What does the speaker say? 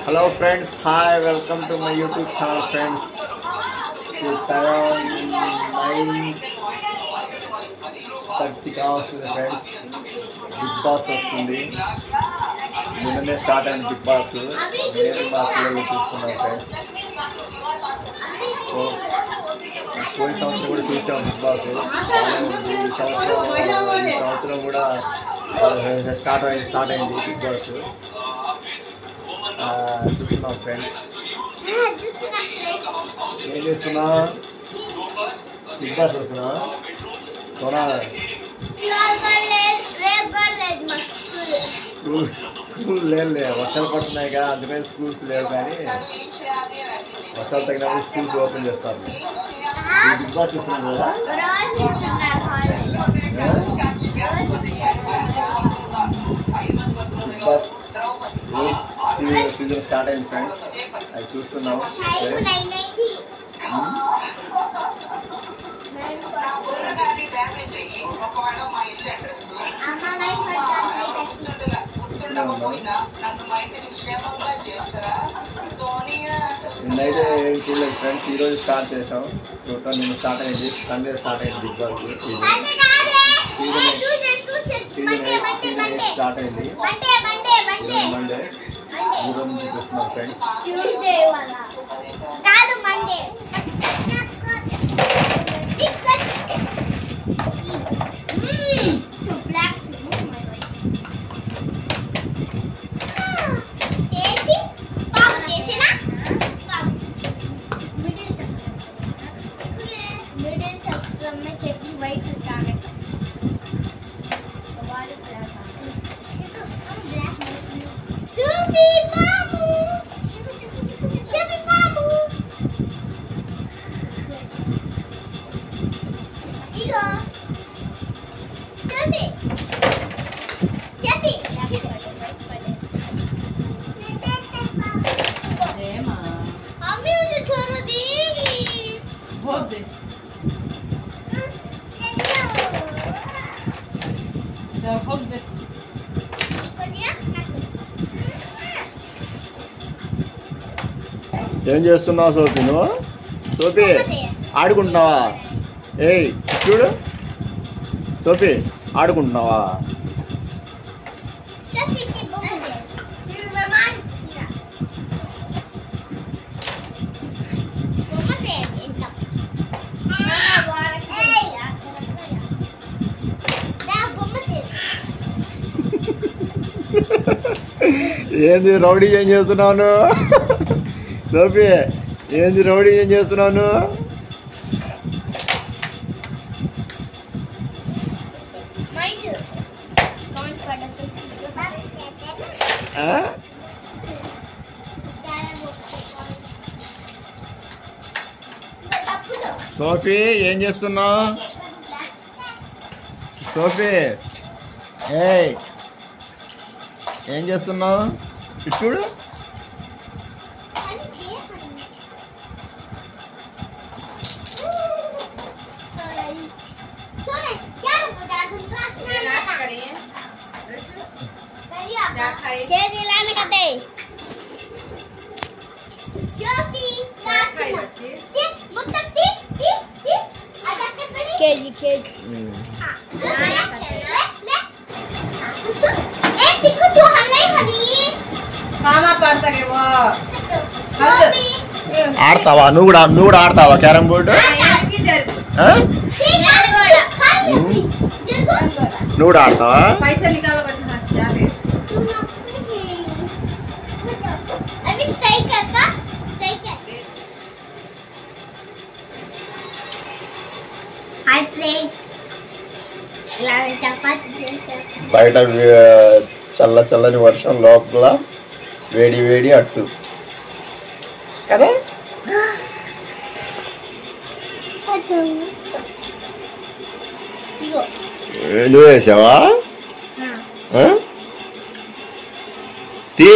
Hello friends, hi, welcome to my YouTube channel friends. Time 9:30 కావస్తుంది friends. Big boss వస్తుంది. నిన్ననే start అయిన big boss. నేను మా పిల్లలు చూస్తున్నాం ఫ్రెండ్స్. సో పోయిన సంవత్సరం కూడా చూసాం బిగ్ బాస్. ఈ సంవత్సరం కూడా స్టార్ట్ అయింది బిగ్ బాస్. చూస్తున్నాం ఫ్రెండ్స్. ఏం చేస్తున్నా? బిగ్ బాస్ వస్తున్నా. సోనా స్కూల్ లేదు, వర్షాలు పడుతున్నాయి కదా, అందుకని స్కూల్స్ లేవు. కానీ వర్షాలు తగినప్పుడు స్కూల్స్ ఓపెన్ చేస్తారు. బిగ్ బాస్ చూస్తున్నాం కదా. బిగ్ బాస్ సీజన్ స్టార్ట్ అయింది ఫ్రెండ్స్. అది చూస్తున్నాం. నిన్నైతే ఏం చూడలేదు ఫ్రెండ్స్. ఈరోజు స్టార్ట్ చేసాం. టోటల్ నిన్న స్టార్ట్ అయింది, సండే స్టార్ట్ అయింది బిగ్ బాస్ సీజన్ స్టార్ట్ అయింది. మండే ఈరోజు నుంచి చూస్తున్నాం ఫ్రెండ్స్. ఏం చేస్తున్నావు సోఫీ? నువ్వు సోఫీ ఆడుకుంటున్నావా? ఏయ్ చూడు సోఫీ, ఆడుకుంటున్నావా? ఏంది రౌడీ ఏం చేస్తున్నాను? సోఫీ ఏంది రౌడీ ఏం చేస్తున్నాను? సోఫీ ఏం చేస్తున్నావు? సోఫీ ఏయ్ ఏం చేస్తున్నావు? చూడు ఆడతావా? నువ్వు కూడా ఆడతావా క్యారమ్ బోర్డు? నువ్వు కూడా ఆడతావా? బయట చల్లని వర్షం, లోపల వేడి వేడి అట్టు కదా. నువ్వు వేసావా? తీ